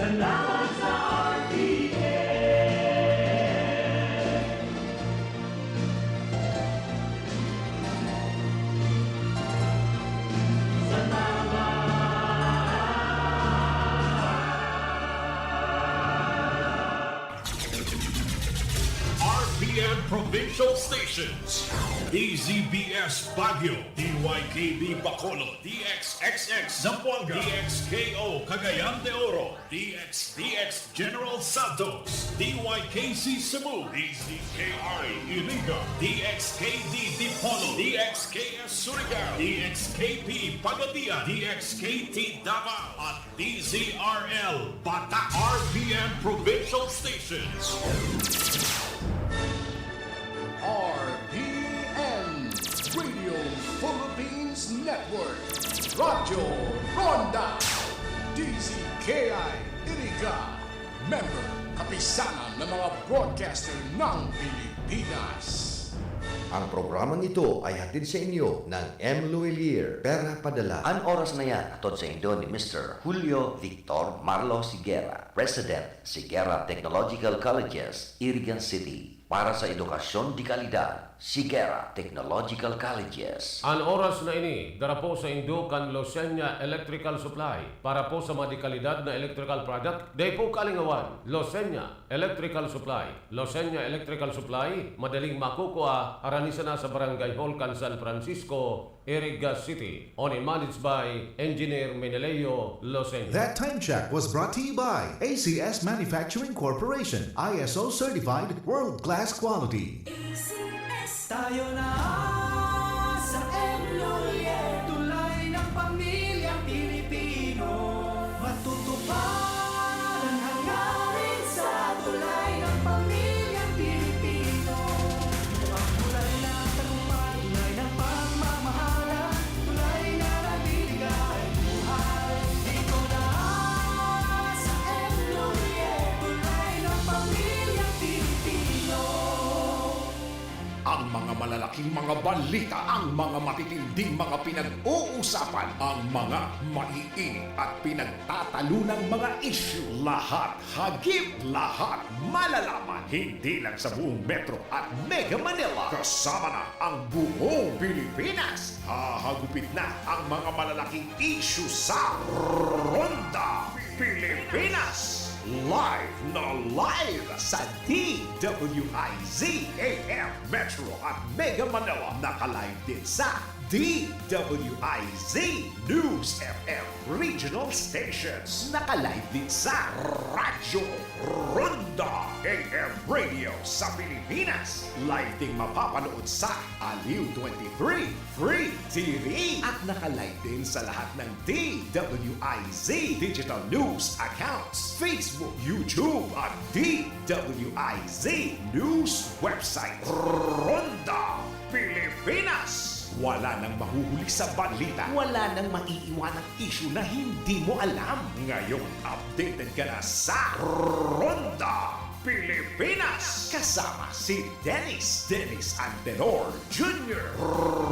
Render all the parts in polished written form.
Salamat sa RPN. RPN Provincial Stations. DZBS Baguio, DYKB Bacolod, DXXX Zamboanga, DXKO Cagayan de Oro, DXDX General Santos, DYKC Cebu, DZKI Iriga, DXKD Dipolo, DXKS Surigao, DXKP Pagadian, DXKT Davao, at DZRL Bata. RPN Provincial Stations. RPN Radio Philippines Network, Radyo Ronda, DZKI Iriga, member kapisanan ng mga broadcaster ng Pilipinas. Ang programang ito ay hatid sa inyo ng M. Luelier, Pera Padala. Ang oras na yan atod sa Indo ni Mr. Julio Victor Marlo Sigera, President, Sigera Technological Colleges, Iriga City. Para sa edukasyon di kalidad, Sigera Technological Colleges. Ang oras na ini, dara po sa Indo kan Losenya Electrical Supply. Para po sa mga di kalidad na electrical product, day po kalingawan, Losenya Electrical Supply. Losenya Electrical Supply, madaling makukuha, aranisa na sa Barangay Hall kan San Francisco, Iriga City. Owned and managed by Engineer Meneleo Losenya. That time check was brought to you by ACS Manufacturing Corporation, ISO certified, world-class quality. ACS tayo na sa Emloye, tulay ng pamilyang Pilipino. Matutupad ang hangarin sa tulay ng pamilyang Pilipino. Ang tulay ng tagumpay, tulay ng pagmamahala, tulay na nabibigay buhay. Dito na sa Emloye, tulay ng pamilyang Pilipino. Ang mga malalaking mga balita, ang mga matitinding mga pinag-uusapan, ang mga maiinit at pinagtatalunang mga issue. Lahat hagip, lahat malalaman. Hindi lang sa buong Metro at Mega Manila. Kasama na ang buong Pilipinas. Hahagupit na ang mga malalaking issue sa Ronda Pilipinas. Live na live sa DWIZ AM Metro at Mega Manila. Naka-live din sa DWIZ News FM Regional Stations. Naka-live din sa Radyo Ronda AM Radio sa Pilipinas. Live ding mapapanood sa Aliw 23 Free TV. At naka-live din sa lahat ng DWIZ Digital News accounts, Facebook, YouTube at DWIZ News website. Ronda Pilipinas. Wala nang mahuhuli sa balita. Wala nang maiiwanang issue na hindi mo alam. Ngayon, updated ka na sa Ronda Pilipinas. Kasama si Dennis Antenor Jr.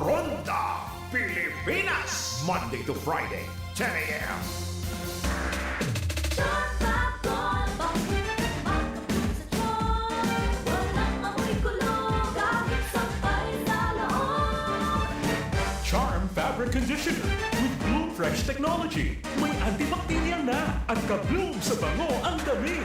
Ronda Pilipinas. Monday to Friday, 10 a.m. Charm Fabric Conditioner with Bloom Fresh Technology. May antibacterial na at ka-bloom sa bango ang damit.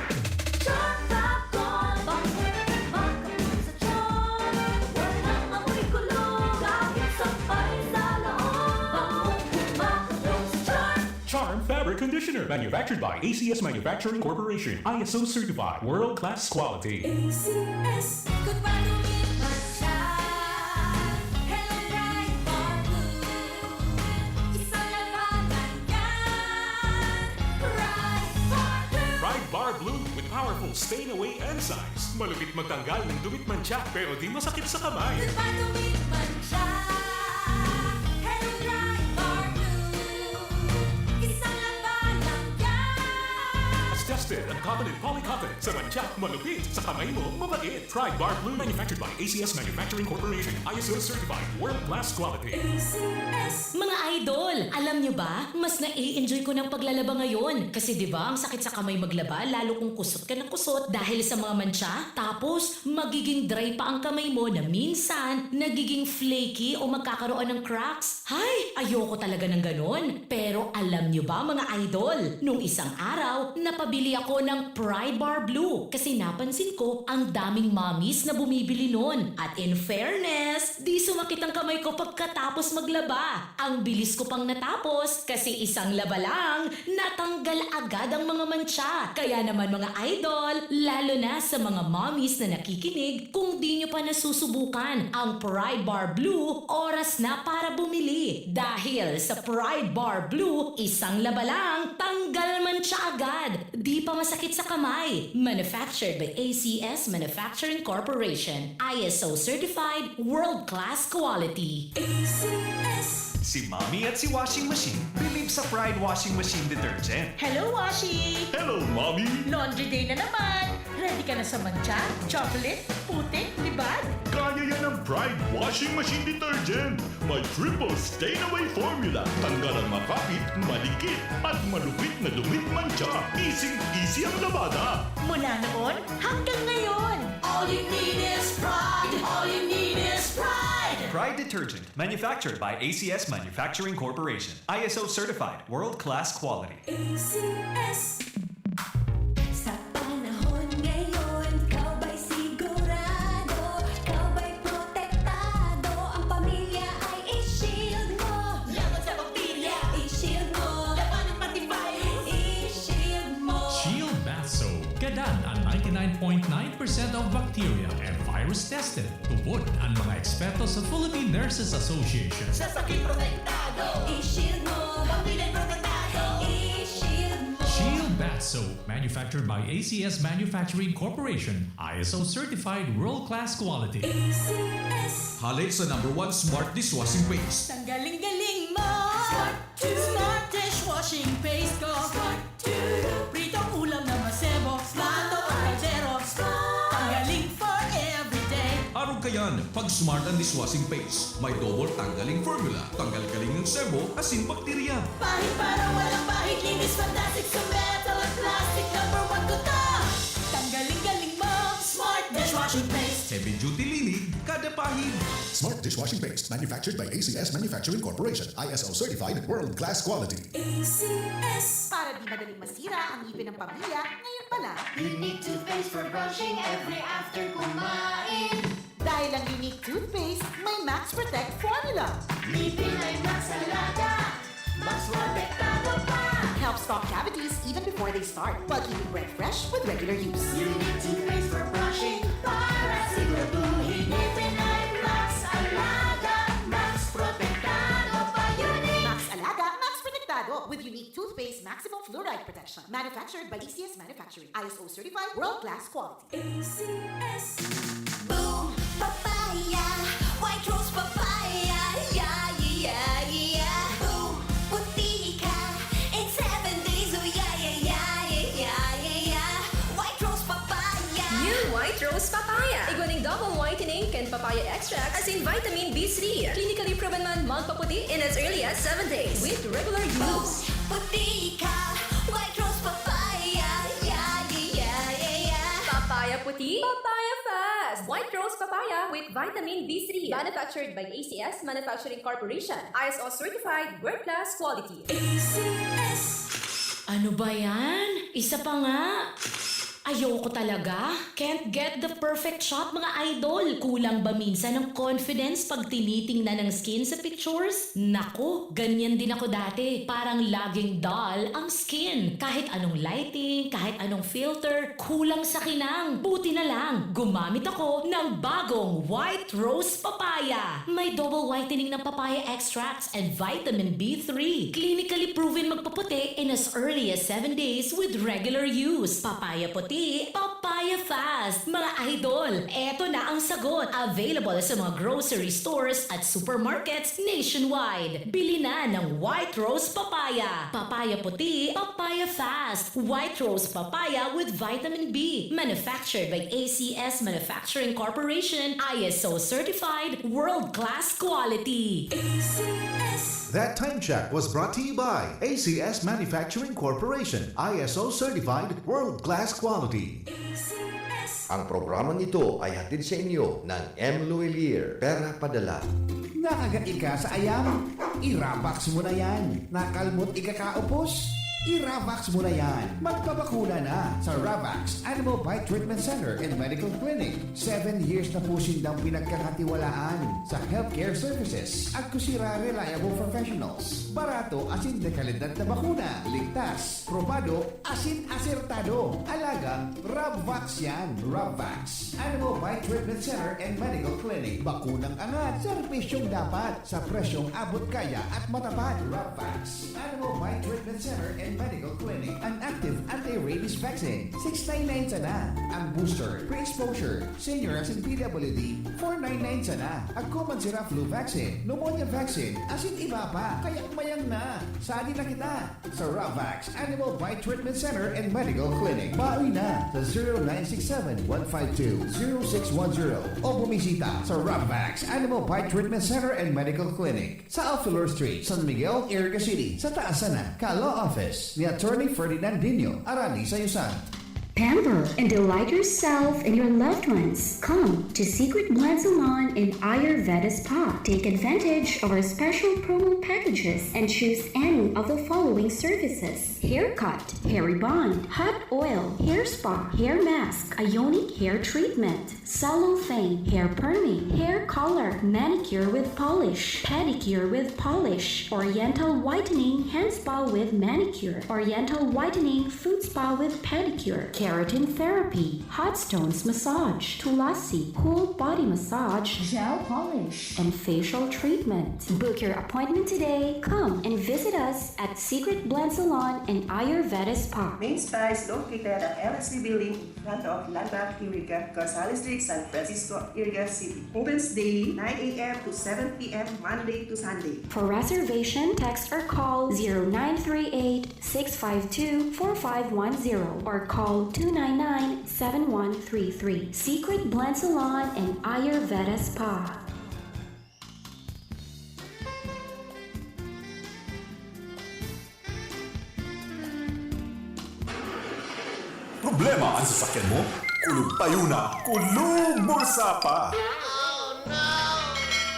Charm Fabric Conditioner, manufactured by ACS Manufacturing Corporation, ISO certified, world-class quality. ACS, kung madumit man siya, hello bright for blue. Isang labanan yan, right for blue. Bright Bar Blue with powerful stain-away enzymes. Malupit magtanggal ng dumit mancha pero di masakit sa kamay. Kung madumit man siya, hello bright for blue. Isang labanan yan. tested at covenant polycotton. Sa mancha, malupit. Sa kamay mo, mabait. Pride Bar Blue. Manufactured by ACS Manufacturing Corporation. ISO certified. World-class quality. ACS. Mga idol, alam nyo ba, mas na-i-enjoy ko ng paglalaba ngayon. Kasi di ba ang sakit sa kamay maglaba, lalo kung kusot ka ng kusot dahil sa mga mancha. Tapos, magiging dry pa ang kamay mo na minsan, nagiging flaky o magkakaroon ng cracks. Hay, ayoko talaga ng ganon. Pero alam nyo ba mga idol, nung isang araw, napabili ako ng Pride Bar Blue kasi napansin ko ang daming mommies na bumibili nun. At in fairness, di sumakit ang kamay ko pagkatapos maglaba. Ang bilis ko pang natapos kasi isang laba lang, natanggal agad ang mga mancha. Kaya naman mga idol, lalo na sa mga mommies na nakikinig, kung di nyo pa nasusubukan ang Pride Bar Blue, oras na para bumili. Dahil sa Pride Bar Blue, isang laba lang, tanggal mancha agad. Di pa masakit sa kamay. Manufactured by ACS Manufacturing Corporation. ISO certified, world-class quality. ACS. Si Mommy at si Washing Machine believe sa Pride Washing Machine Detergent. Hello, Washi! Hello, Mommy! Laundry day na naman! Ready ka na sa mancha, chocolate, putik, libad? Kaya yan ang Pride Washing Machine Detergent. May triple stain-away formula. Tanggal ang makapit, malikit, at malupit na dumit mancha. Easy ang labada. Mula noon hanggang ngayon! All you need is pride. All you need is pride. Pride Detergent, manufactured by ACS Manufacturing Corporation. ISO certified, world-class quality. ACS. Sa panahon ngayon, ikaw ba'y sigurado? Ikaw ba'y protektado? Ang pamilya ay i-shield mo. Laban sa bakterya, i-shield mo. Laban ng pati virus, i-shield mo. Shield Bath Soap. Gadan ang 99.9% of bacteria and virus tested. Tubod ang mga eksperto sa Philippine Nurses Association. Sa sakit protektado, i-shield mo. Pamilya protektado, i-shield mo. Shield Bath Soap, manufactured by ACS Manufacturing Corporation. ISO certified world-class quality. ACS. Halik sa #1 Smart Dishwashing Paste. Ang galing-galing mo! Smart dishwashing paste ko! Pritong ulam na masebo, plato o kaldero. Ang galing for everyday. Araw kayan, pag Smart ang Dishwashing Paste, may double tanggaling formula. Tanggal galing ng sebo, asin bakterya. Pahit para walang pahit, linis fantastic sa metal at plastic. #1 ko to. Tanggaling-galing mo! Smart dishwashing paste. Heavy duty linig, kada pahid. Smart Dishwashing Paste, manufactured by ACS Manufacturing Corporation. ISO certified, world-class quality. ACS. Para di madaling masira ang ngipin ng pamilya, ngayon pala. Unique toothpaste for brushing every after kumain. Dahil ang unique toothpaste, may Max Protect formula. Ngipin ay Max Alaga. Max protektado pa. Helps stop cavities even before they start, while keeping breath fresh with regular use. Unique toothpaste for brushing para siguraduhin. Ngipin ay Max Alaga. Max protektado pa. Unique. Max Alaga, Max Protectado with unique toothpaste maximum fluoride protection. Manufactured by ACS Manufacturing. ISO certified, world-class quality. ACS. Boom, papaya, white rose papaya, yeah, yeah, yeah. Boom, puti ka, in 7 days, oh yeah, yeah, yeah, yeah, yeah, yeah. White rose papaya. New White Rose Papaya. Iguaning double whitening and papaya extract as in vitamin B3. Clinically proven man magpaputi in as early as 7 days with regular Boom, use. puti ka, white rose papaya, yeah, yeah, yeah, yeah. Papaya puti, papaya fast. White Rose Papaya with vitamin B3. Manufactured by ACS Manufacturing Corporation. ISO certified, world-class quality. ACS. Ano ba yan? Isa pa nga. Ayoko talaga. Can't get the perfect shot mga idol. Kulang ba minsan ng confidence pag tinitingnan ng skin sa pictures? Nako, ganyan din ako dati. Parang laging dull ang skin. Kahit anong lighting, kahit anong filter, kulang sa kinang. Buti na lang, gumamit ako ng bagong White Rose Papaya. May double whitening ng papaya extracts and vitamin B3. Clinically proven magpaputi in as early as 7 days with regular use. Papaya puti, puti, papaya fast. Mga idol, eto na ang sagot. Available sa mga grocery stores at supermarkets nationwide. Bili na ng White Rose Papaya. Papaya puti, papaya fast. White Rose Papaya with vitamin B. Manufactured by ACS Manufacturing Corporation. ISO certified, world-class quality. ACS. That time check was brought to you by ACS Manufacturing Corporation, ISO certified, world-class quality. ACS. Ang programang ito ay hatid sa inyo ng M. Luelier, Pera Padala. Nakagati ka sa ayam? Irabax mo na yan. Nakalmot ikakaupos? Iravax mo na yan. Magpabakuna na sa Ravax Animal Bite Treatment Center and Medical Clinic. 7 years na po sindang pinagkakatiwalaan sa healthcare services at kusira reliable professionals. Barato asin de kalidad na bakuna. Ligtas, probado, asin asertado. Alagang Ravax yan. Ravax Animal Bite Treatment Center and Medical Clinic. Bakunang angat, serbisyong dapat sa presyong abot kaya at matapat. Ravax Animal Bite Treatment Center and Medical Clinic, an active anti-rabies vaccine. 699 sana. Ang booster, pre-exposure, seniors and PWD, 499 sana. Ang common sira flu vaccine, pneumonia vaccine, asin iba pa. Kaya mayang na. Sali na kita sa Ravax Animal Bite Treatment Center and Medical Clinic. Bawi na sa 0967-152-0610 o bumisita sa Ravax Animal Bite Treatment Center and Medical Clinic sa Alfilor Street, San Miguel, Iriga City. Sa taasan na, Ka-Law Office ni Attorney Ferdinand Dino, Arani Sayusan. Pamper and delight yourself and your loved ones. Come to Secret Blend Salon in Ayurveda Spa. Take advantage of our special promo packages and choose any of the following services: haircut, hair rebond, hot oil, hair spa, hair mask, ionic hair treatment, cellophane, hair perming, hair color, manicure with polish, pedicure with polish, oriental whitening hand spa with manicure, oriental whitening foot spa with pedicure, keratin therapy, hot stones massage, tulasi, cool body massage, gel polish, and facial treatment. Book your appointment today. Come and visit us at Secret Blend Salon and Ayurveda Spa. Main spa is located at LSB Building in front of Landmark Iriga, Gonzales Street, San Francisco, Iriga City. Opens daily 9 a.m. to 7 p.m. Monday to Sunday. For reservation, text or call 0938-652-4510 or call 299-7133. Secret Blend Salon and Ayurveda Spa. Problema ang sasakyan mo? Kulog tayo na, kulog bulsa pa!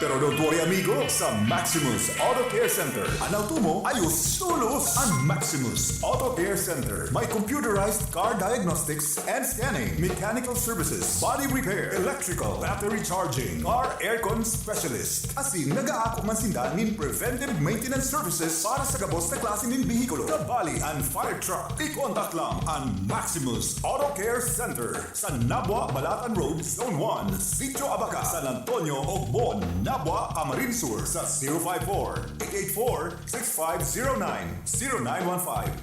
Pero don't worry amigo, sa Maximus Auto Care Center, ang auto mo ayos tulos. Ang Maximus Auto Care Center may computerized car diagnostics and scanning, mechanical services, body repair, electrical, battery charging, car aircon specialist. Asin nag-aako man sinda nin preventive maintenance services para sa gabos na klase nin bihikulo, kabali and fire truck. I-contact lang ang Maximus Auto Care Center sa Nabwa, Balatan Road, Zone 1, Sitio Abaca, San Antonio, Ogbon, Nabwa, Camarines Sur sa 054-884-6509,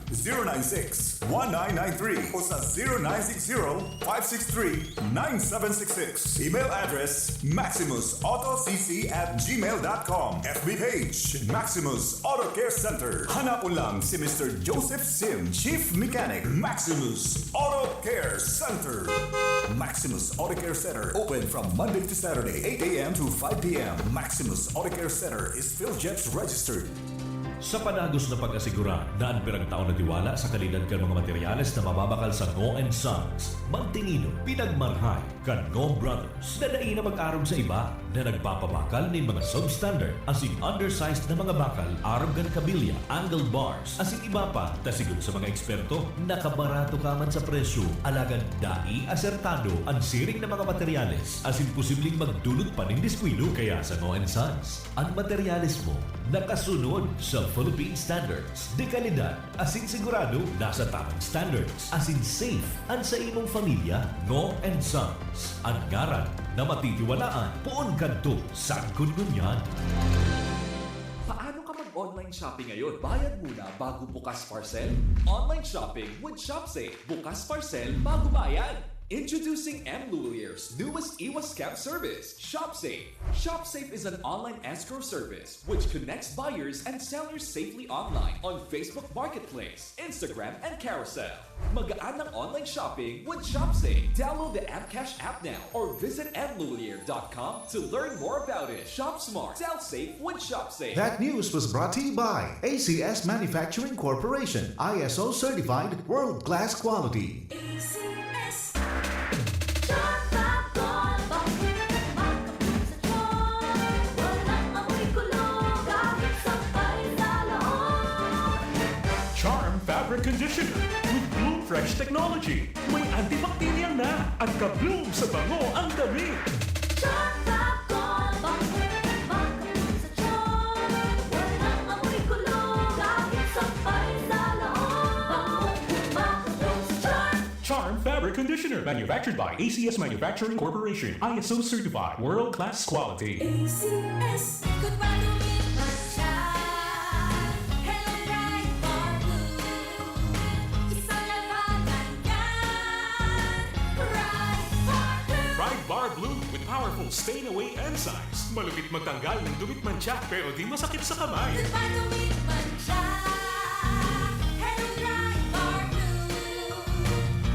0915-096-1993 o sa 0960-563-9766. Email address maximusautocc@gmail.com. FB page Maximus Auto Care Center. Hanapon lang si Mr. Joseph Sim, Chief Mechanic, Maximus Auto Care Center. Maximus Auto Care Center open from Monday to Saturday, 8 a.m. to 5 p.m. Maximus Auto Care Center is PhilJets registered. Sa panagos na pag-asigura, daan pirang taon na tiwala sa kalidad kan mga materyales na mababakal sa Ngo & Sons. Mantinino, pinagmarhay, kan Ngo Brothers, na daig na mag-arog sa iba na nagpapabakal ng mga substandard asing undersized na mga bakal, arog kan kabilya, angled bars, asing iba pa, tasigon sa mga eksperto, nakabarato ka man sa presyo, alagan dai asertado ang siring na mga materyales, asing posibleng magdulot pa ng diskwido kaya sa Ngo & Sons. Ang materyales mo, nakasunod sa Philippine standards. De kalidad, asin sigurado, nasa tamang standards. Asin safe, ang sa imong pamilya, Ngo & Sons. Ang ngaran na matitiwalaan, puon kanto sa kungunyan. Paano ka mag-online online shopping ngayon. Bayad muna bago bukas parcel. Online shopping with ShopSafe. Bukas parcel bago bayad. Introducing M. Lulier's newest iwas scam service, ShopSafe. ShopSafe is an online escrow service which connects buyers and sellers safely online on Facebook Marketplace, Instagram, and Carousel. Magaan ang online shopping with ShopSafe. Download the Amcash app now or visit mlulier.com to learn more about it. Shop smart, sell safe with ShopSafe. That news was brought to you by ACS Manufacturing Corporation, ISO certified world-class quality. ACS. Charm Fabric Conditioner with Bloom Fresh Technology. May antibacterial na at ka-bloom sa bango ang damit. Charm Fabric Conditioner, manufactured by ACS Manufacturing Corporation, ISO certified, world-class quality. ACS. Kung madumit man siya, hello right for blue. Isang labanan yan, right for blue. Pride Bar Blue with powerful stain-away enzymes. Malupit magtanggal ng dumit mancha pero di masakit sa kamay. Kung madumit man siya, hello right for blue.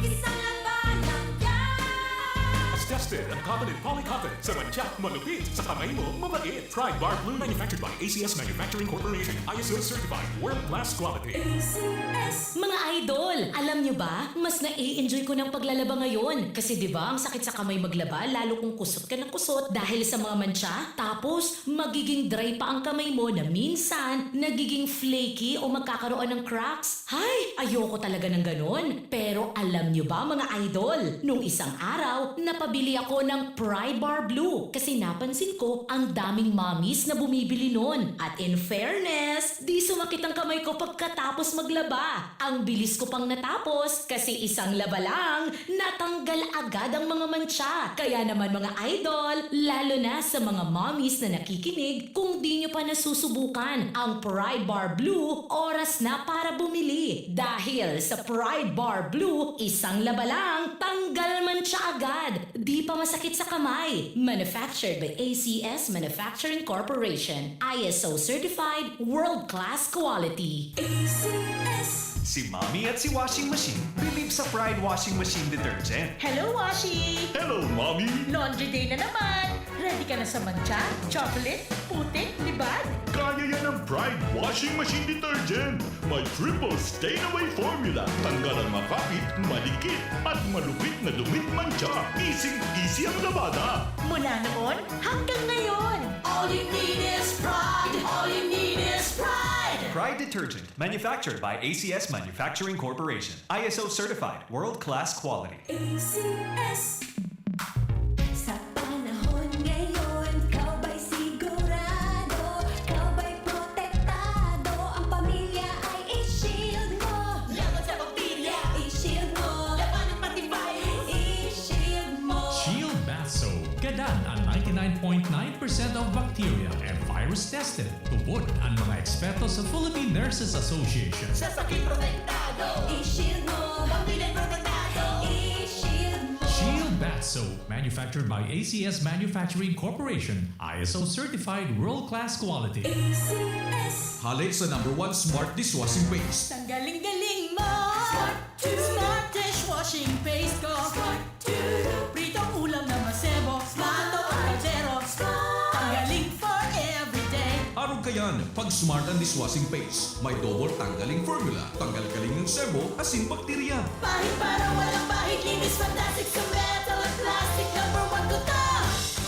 Isang labanan yan. As tested and coveted polycotton sa mancha, malupit sa kamay mo, mabait. Pride Bar Blue, manufactured by ACS Manufacturing Corporation, ISO certified, world-class quality. ACS. Mga idol, alam nyo ba, mas nai-enjoy ko ng paglalaba ngayon. Kasi di ba ang sakit sa kamay maglaba, lalo kung kusot ka ng kusot dahil sa mga mantsa. Tapos, magiging dry pa ang kamay mo na minsan, nagiging flaky o magkakaroon ng cracks. Hay, ayoko talaga ng ganon. Pero alam nyo ba mga idol, nung isang araw, napabili ako ng Pride Bar Blue. Kasi napansin ko, ang daming mommies na bumibili nun. At in fairness, di sumakit ang kamay ko pagkatapos maglaba. Ang bilis ko pang natapos kasi isang laba lang, natanggal agad ang mga mantsa. Kaya naman mga idol, lalo na sa mga mommies na nakikinig, kung di nyo pa nasusubukan ang Pride Bar Blue, oras na para bumili. Dahil sa Pride Bar Blue, isang laba lang, tanggal mantsa agad. Di pa masakit sa kamay. Manufactured by ACS Manufacturing Corporation, ISO certified, world-class quality. ACS. Si Mommy at si Washing Machine believe sa Pride Washing Machine Detergent. Hello, Washi! Hello, Mommy! Laundry day na naman! Ready ka na sa mancha, chocolate, putik, libag? Kaya yan ang Pride Washing Machine Detergent. May triple stain-away formula. Tanggal ang makapit, malikit, at malupit na dumit mancha. Easy ang labada. Mula noon hanggang ngayon. All you need is pride. All you need is pride. Pride Detergent, manufactured by ACS Manufacturing Corporation, ISO certified, world-class quality. ACS. Sa panahon ngayon, kau ba'y sigurado? Kau ba'y protektado? Ang pamilya ay i-shield mo. Laban sa bakterya, i-shield mo. Laban ng matibay, i-shield mo. Shield Bath Soap. Gadan ang 99.9% of bacteria and virus tested. Tubod ang mga eksperto sa Philippine Nurses Association. Sa sakit protektado, i-shield mo. Pamilya protektado, i-shield mo. Shield Bath Soap, manufactured by ACS Manufacturing Corporation, ISO certified world-class quality. ACS. Halit sa #1 smart dishwashing paste. Ang galing-galing mo! Smart dishwashing paste ko! Pritong ulam na masebo, plato o kaldero. Tanggaling for everyday. Araw kayan, pag smart ang dishwashing paste, may double tanggaling formula. Tanggal galing ng sebo, asin bakterya. Bahid para walang bahid, linis fantastic sa metal at plastic. #1 ko to!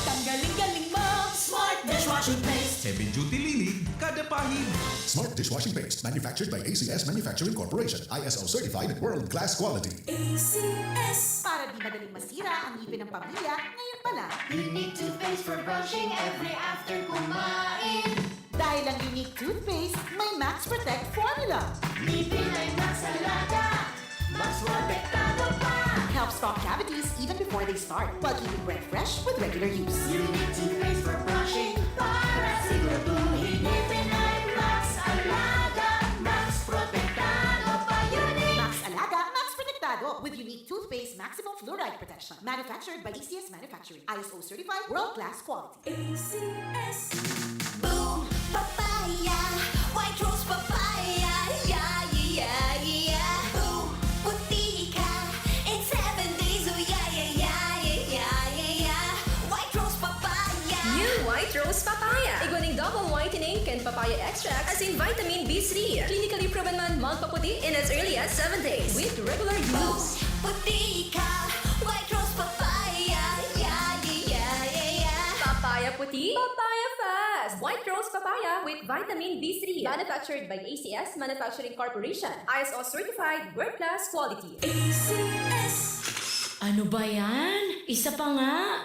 Tanggaling-galing mo! Smart dishwashing paste. Heavy duty linig, kada pahid. Smart dishwashing paste, manufactured by ACS Manufacturing Corporation, ISO certified, world-class quality. ACS. Para di madaling masira ang ngipin ng pamilya, ngayon pa lang. Unique toothpaste for brushing every after kumain. Dahil ang unique toothpaste, may Max Protect formula. Ngipin ay Max Alaga. Mas protektado pa. Helps stop cavities even before they start, while keeping breath fresh with regular use. Unique toothpaste for brushing para siguraduhin ngipin ay Max Alaga. with unique toothpaste maximum fluoride protection. Manufactured by ACS Manufacturing. ISO certified world-class quality. ACS. Boom, papaya. White rose papaya. Yeah, yeah, yeah. Boom, puti ka. In 7 days, oh yeah, yeah, yeah, yeah, yeah, yeah. White rose papaya. New White Rose Papaya. Iguaning double whitening and papaya extract as in vitamin B3. Clinically proven man magpaputi in as early as 7 days with regular use. Puti ka. White rose papaya. Yeah, yeah, yeah, yeah. Papaya puti, papaya fast. White Rose Papaya with vitamin B3. Manufactured by ACS Manufacturing Corporation. ISO certified world-class quality. ACS. Ano ba yan? Isa pa nga.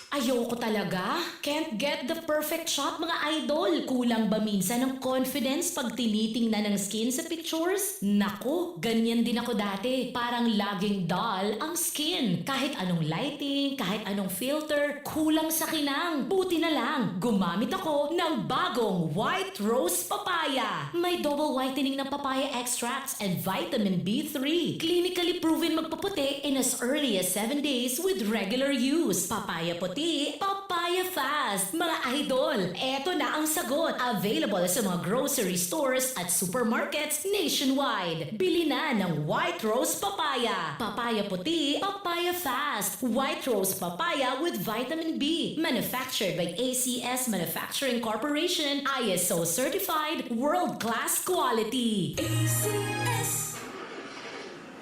Ayoko talaga. Can't get the perfect shot, mga idol. Kulang ba minsan ng confidence pag tinitingnan ng skin sa pictures? Naku, ganyan din ako dati. Parang laging dull ang skin. Kahit anong lighting, kahit anong filter, kulang sa kinang. Buti na lang, gumamit ako ng bagong White Rose Papaya. May double whitening ng papaya extracts and vitamin B3. Clinically proven magpaputi in as early as 7 days with regular use. Papaya puti, papaya fast. Mga idol, eto na ang sagot. Available sa mga grocery stores at supermarkets nationwide. Bili na ng White Rose Papaya. Papaya puti, papaya fast. White Rose Papaya with vitamin B. Manufactured by ACS Manufacturing Corporation. ISO certified world-class quality. ACS.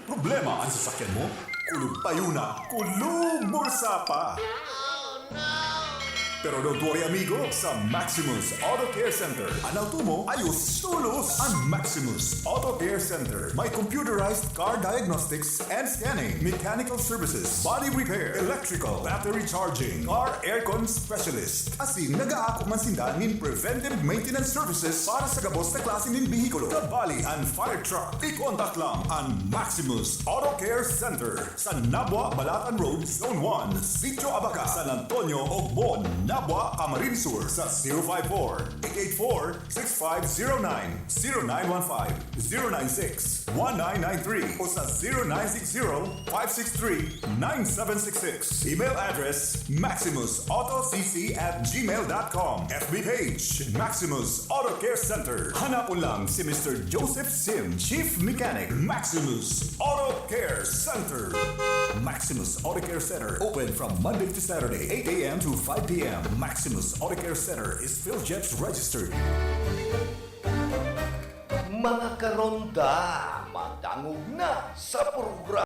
Problema ang sasakyan mo? Kulog tayo na, kulog bursa pa! Pero don't worry amigo, sa Maximus Auto Care Center, anaw mo ayos tulos! Ang Maximus Auto Care Center may computerized car diagnostics and scanning, mechanical services, body repair, electrical, battery charging, car aircon specialist. Asin nag-aako man sinda nin preventive maintenance services para sa gabos na klase nin bihikulo, kabali and fire truck. I-contact lang ang Maximus Auto Care Center sa Nabwa, Balatan Road, Zone 1, Sitio Abaca, San Antonio, Ogbon, Nabwa, Camarines Sur sa 054-884-6509, 0915-096-1993 o sa 0960-563-9766. Email address maximusautocc@gmail.com. FB page Maximus Auto Care Center. Hanapon lang si Mr. Joseph Sim, Chief Mechanic, Maximus Auto Care Center. Maximus Auto Care Center open from Monday to Saturday, 8 a.m. to 5 p.m. Maximus Auto Care Center is PhilJets registered. Mga karonda, madangog na sa programa.